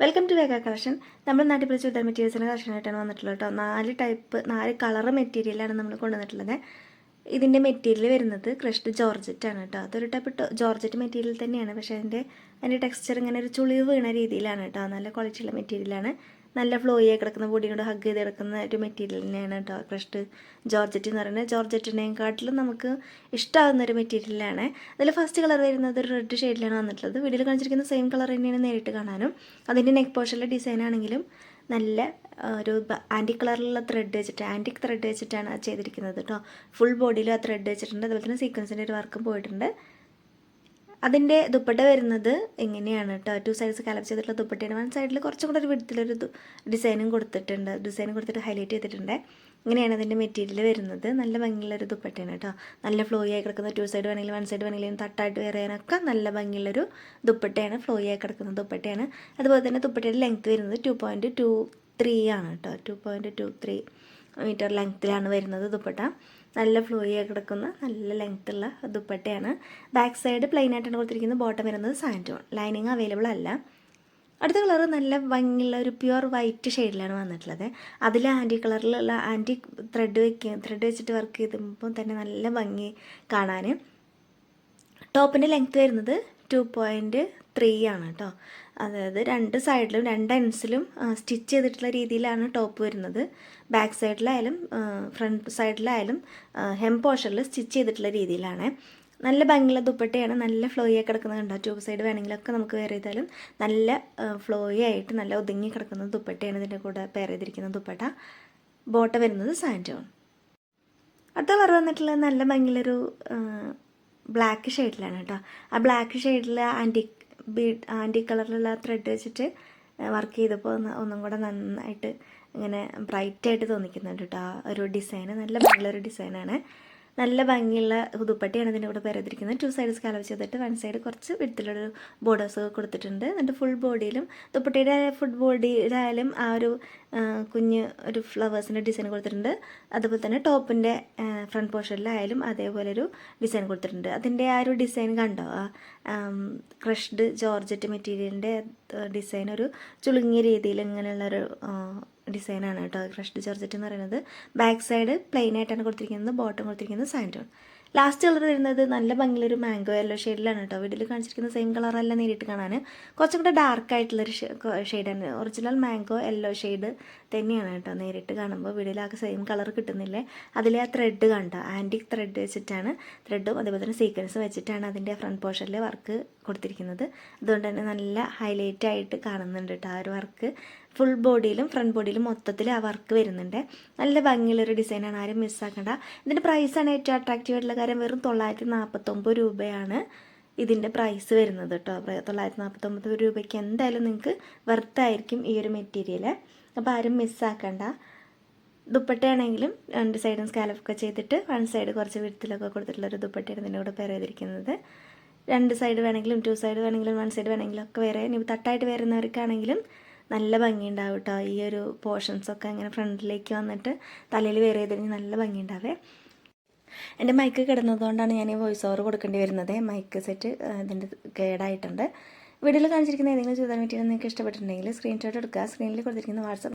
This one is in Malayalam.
വെൽക്കം ടു വേഗ കളക്ഷൻ. നമ്മൾ നാട്ടിൽ ചുരിദാർ മെറ്റീരിയൽസിൻ്റെ കളക്ഷനായിട്ടാണ് വന്നിട്ടുള്ളത് കേട്ടോ. 4 കളർ മെറ്റീരിയലാണ് നമ്മൾ കൊണ്ടുവന്നിട്ടുള്ളത്. ഇതിൻ്റെ മെറ്റീരിയൽ വരുന്നത് ക്രഷ്ഡ് ജോർജറ്റാണ് കേട്ടോ. അതൊരു ടൈപ്പ് ജോർജറ്റ് മെറ്റീരിയൽ തന്നെയാണ്, പക്ഷേ അതിൻ്റെ ടെക്സ്ചർ ഇങ്ങനെ ഒരു ചുളിവ് വീണ രീതിയിലാണ് കേട്ടോ. നല്ല ക്വാളിറ്റിയുള്ള മെറ്റീരിയലാണ്. നല്ല ഫ്ലോയി ആയി കിടക്കുന്ന ബോഡിയോട് ഹഗ് ചെയ്ത് കിടക്കുന്ന ഒരു മെറ്റീരിയൽ തന്നെയാണ് കേട്ടോ ക്രഷ്ഡ് ജോർജറ്റ് എന്ന് പറയുന്നത്. ജോർജറ്റിനെക്കാട്ടിലും നമുക്ക് ഇഷ്ടമാകുന്ന ഒരു മെറ്റീരിയലാണ്. അതിൽ ഫസ്റ്റ് കളർ വരുന്നത് ഒരു റെഡ് ഷെയ്ഡിലാണ് വന്നിട്ടുള്ളത്. വീഡിയോയിൽ കാണിച്ചിരിക്കുന്ന സെയിം കളർ തന്നെയാണ് നേരിട്ട് കാണാനും. അതിൻ്റെ നെക്ക് പോർഷനിലെ ഡിസൈൻ ആണെങ്കിലും നല്ല ഒരു ആൻറ്റിക് കളറിലുള്ള ആൻറ്റിക് ത്രെഡ് വെച്ചിട്ടാണ് ചെയ്തിരിക്കുന്നത് കേട്ടോ. ഫുൾ ബോഡിയിൽ ആ ത്രെഡ് വെച്ചിട്ടുണ്ട്. അതുപോലെ തന്നെ സീക്വൻസിൻ്റെ ഒരു വർക്കും പോയിട്ടുണ്ട്. അതിൻ്റെ ദുപ്പട്ട വരുന്നത് എങ്ങനെയാണ് കേട്ടോ. 2 സൈഡ്സ് കലപ്പ് ചെയ്തിട്ടുള്ള ദുപ്പട്ടയാണ്. 1 സൈഡിൽ കുറച്ചും കൂടെ ഒരു വിധത്തിലൊരു ഡിസൈനും കൊടുത്തിട്ട് ഹൈലൈറ്റ് ചെയ്തിട്ടുണ്ട്. ഇങ്ങനെയാണ് അതിൻ്റെ മെറ്റീരിയൽ വരുന്നത്. നല്ല ഭംഗിയുള്ളൊരു ദുപ്പട്ടയാണ് കേട്ടോ. നല്ല ഫ്ലോയി ആയി കിടക്കുന്ന 2 സൈഡ് വേണമെങ്കിലും 1 സൈഡ് വേണമെങ്കിലും തട്ടായിട്ട് വെയർ ചെയ്യാനൊക്കെ നല്ല ഭംഗിയുള്ളൊരു ദുപ്പട്ടയാണ്. ഫ്ലോയി ആയി കിടക്കുന്ന ദുപ്പട്ടയാണ്. അതുപോലെ തന്നെ ദുപ്പട്ടയുടെ ലെങ്ത്ത് വരുന്നത് 2.23 ആണ് കേട്ടോ. 2.23 മീറ്റർ ലെങ്ത്തിലാണ് വരുന്നത് ദുപ്പട്ട. നല്ല ഫ്ലോയി ആയി കിടക്കുന്ന നല്ല ലെങ്ത്തുള്ള ദുപ്പട്ടയാണ്. ബാക്ക് സൈഡ് പ്ലെയിൻ ആയിട്ടാണ് കൊടുത്തിരിക്കുന്നത്. ബോട്ടം വരുന്നത് സാൻറ്റോൺ. ലൈനിങ് അവൈലബിൾ അല്ല. അടുത്ത കളർ നല്ല ഭംഗിയുള്ള ഒരു പ്യുവർ വൈറ്റ് ഷെയ്ഡിലാണ് വന്നിട്ടുള്ളത്. അതിൽ കളറിലുള്ള ത്രെഡ് വെച്ചിട്ട് വർക്ക് ചെയ്തപ്പോൾ തന്നെ നല്ല ഭംഗി കാണാൻ. ടോപ്പിൻ്റെ ലെങ്ത്ത് വരുന്നത് 2.3 ആണ് കേട്ടോ. അതായത് 2 സൈഡിലും 2 എൻഡ്സിലും സ്റ്റിച്ച് ചെയ്തിട്ടുള്ള രീതിയിലാണ് ടോപ്പ് വരുന്നത്. ബാക്ക് സൈഡിലായാലും ഫ്രണ്ട് സൈഡിലായാലും ഹെം പോർഷനിൽ സ്റ്റിച്ച് ചെയ്തിട്ടുള്ള രീതിയിലാണ്. നല്ല ഭംഗിയുള്ള ദുപ്പട്ടയാണ്. നല്ല ഫ്ലോയി ആയി കിടക്കുന്നത് കണ്ടോ. 2 സൈഡ് വേണമെങ്കിലൊക്കെ നമുക്ക് വെയർ ചെയ്താലും നല്ല ഫ്ലോയി ആയിട്ട് നല്ല ഒതുങ്ങി കിടക്കുന്ന ദുപ്പട്ടയാണ് ഇതിൻ്റെ കൂടെ പെയർ ചെയ്തിരിക്കുന്ന ദുപ്പട്ട. ബോട്ടം വരുന്നത് സാൻറ്റോൺ. അടുത്ത കളർ വന്നിട്ടുള്ളത് നല്ല ഭംഗിയുള്ളൊരു ബ്ലാക്ക് ഷെയ്ഡിലാണ് കേട്ടോ. ആ ബ്ലാക്ക് ഷെയ്ഡിൽ ആൻറ്റി കളറിലുള്ള ത്രെഡ് വെച്ചിട്ട് വർക്ക് ചെയ്തപ്പോൾ ഒന്നും കൂടെ നന്നായിട്ട് ഇങ്ങനെ ബ്രൈറ്റായിട്ട് തോന്നിക്കുന്നുണ്ട് കേട്ടോ. ആ ഒരു ഡിസൈന് നല്ല ഭംഗിയുള്ളൊരു ഡിസൈനാണ്. നല്ല ഭംഗിയുള്ള ദുപ്പട്ടയാണ് ഇതിൻ്റെ കൂടെ പെരതിരിക്കുന്നത്. 2 സൈഡ്സ് കലവ് ചെയ്തിട്ട് 1 സൈഡ് കുറച്ച് വിധത്തിലൊരു ബോർഡേഴ്സ് കൊടുത്തിട്ടുണ്ട്. എന്നിട്ട് ഫുൾ ബോഡിയിലും ദുപ്പട്ടയുടെ ഫുൾ ബോഡിയിലായാലും ആ ഒരു കുഞ്ഞ് ഒരു ഫ്ലവേഴ്സിൻ്റെ ഡിസൈൻ കൊടുത്തിട്ടുണ്ട്. അതുപോലെ തന്നെ ടോപ്പിൻ്റെ ഫ്രണ്ട് പോർഷനിലായാലും അതേപോലെ ഒരു ഡിസൈൻ കൊടുത്തിട്ടുണ്ട്. അതിൻ്റെ ആ ഒരു ഡിസൈൻ കണ്ടോ. ക്രഷ്ഡ് ജോർജറ്റ് മെറ്റീരിയലിൻ്റെ ഡിസൈൻ ഒരു ചുളുങ്ങിയ രീതിയിൽ ഇങ്ങനെയുള്ളൊരു ഡിസൈനാണ് കേട്ടോ ക്രഷ്ഡ് ജോർജറ്റ് എന്ന് പറയുന്നത്. ബാക്ക് സൈഡ് പ്ലെയിൻ ആയിട്ടാണ് കൊടുത്തിരിക്കുന്നത്. ബോട്ടം കൊടുത്തിരിക്കുന്നത് സാൻറ്റോൺ. ലാസ്റ്റ് കളർ വരുന്നത് നല്ല ഭംഗിയുള്ളൊരു മാംഗോ യെല്ലോ ഷെയ്ഡിലാണ് കേട്ടോ. വീട്ടിൽ കാണിച്ചിരിക്കുന്ന സെയിം കളറല്ല നേരിട്ട് കാണാൻ. കുറച്ചും കൂടെ ഡാർക്ക് ആയിട്ടുള്ളൊരു ഷെയ്ഡാണ്. ഒറിജിനൽ മാംഗോ യെല്ലോ ഷെയ്ഡ് തന്നെയാണ് കേട്ടോ. നേരിട്ട് കാണുമ്പോൾ വീട്ടിലാകെ സെയിം കളർ കിട്ടുന്നില്ലേ. അതിലെ ആ ത്രെഡ് കണ്ടോ. ആൻറ്റിക് ത്രെഡ് വെച്ചിട്ടാണ് ത്രെഡും അതേപോലെ തന്നെ സീക്വൻസും വെച്ചിട്ടാണ് അതിൻ്റെ ഫ്രണ്ട് പോർഷനിൽ വർക്ക് കൊടുത്തിരിക്കുന്നത്. അതുകൊണ്ട് തന്നെ നല്ല ഹൈലൈറ്റ് ആയിട്ട് കാണുന്നുണ്ട് കേട്ടോ ആ ഒരു വർക്ക്. ഫുൾ ബോഡിയിലും ഫ്രണ്ട് ബോഡിയിലും മൊത്തത്തിൽ ആ വർക്ക് വരുന്നുണ്ട്. നല്ല ഭംഗിയുള്ളൊരു ഡിസൈനാണ്. ആരും മിസ്സാക്കണ്ട. ഇതിൻ്റെ പ്രൈസാണ് ഏറ്റവും അട്രാക്റ്റീവ് ആയിട്ടുള്ള കാര്യം. വെറും 949 രൂപയാണ് ഇതിൻ്റെ പ്രൈസ് വരുന്നത് കേട്ടോ. 949 രൂപയ്ക്ക് എന്തായാലും നിങ്ങൾക്ക് വെർത്തായിരിക്കും ഈ ഒരു മെറ്റീരിയൽ. അപ്പോൾ ആരും മിസ്സാക്കണ്ട. ദുപ്പട്ടയാണെങ്കിലും 2 സൈഡും സ്കാലപ്പൊക്കെ ചെയ്തിട്ട് 1 സൈഡ് കുറച്ച് വിധത്തിലൊക്കെ കൊടുത്തിട്ടുള്ളൊരു ദുപ്പട്ടയാണ് ഇതിൻ്റെ കൂടെ പെയർ ചെയ്തിരിക്കുന്നത്. 2 സൈഡ് വേണമെങ്കിലും 2 സൈഡ് വേണമെങ്കിലും 1 സൈഡ് വേണമെങ്കിലും ഒക്കെ വേറെ ഇനി തട്ടായിട്ട് വരുന്നവർക്കാണെങ്കിലും നല്ല ഭംഗിയുണ്ടാവും കേട്ടോ. ഈ ഒരു പോർഷൻസൊക്കെ അങ്ങനെ ഫ്രണ്ടിലേക്ക് വന്നിട്ട് തലയിൽ വേറെ ചെയ്തിട്ട് നല്ല ഭംഗിയുണ്ടാവേ. എൻ്റെ മൈക്ക് കിടന്നതുകൊണ്ടാണ് ഞാൻ ഈ വോയിസ് ഓവർ കൊടുക്കേണ്ടി വരുന്നത്. മൈക്ക് സെറ്റ് ഇതിൻ്റെ കേടായിട്ടുണ്ട്. വീഡിയോയിൽ കാണിച്ചിരിക്കുന്ന ഏതെങ്കിലും ചുരിദാർ മെറ്റീരിയൽ നിങ്ങൾക്ക് ഇഷ്ടപ്പെട്ടിട്ടുണ്ടെങ്കിൽ സ്ക്രീൻഷോട്ട് എടുക്കുക. സ്ക്രീനിൽ കൊടുത്തിരിക്കുന്ന വാട്സപ്പ്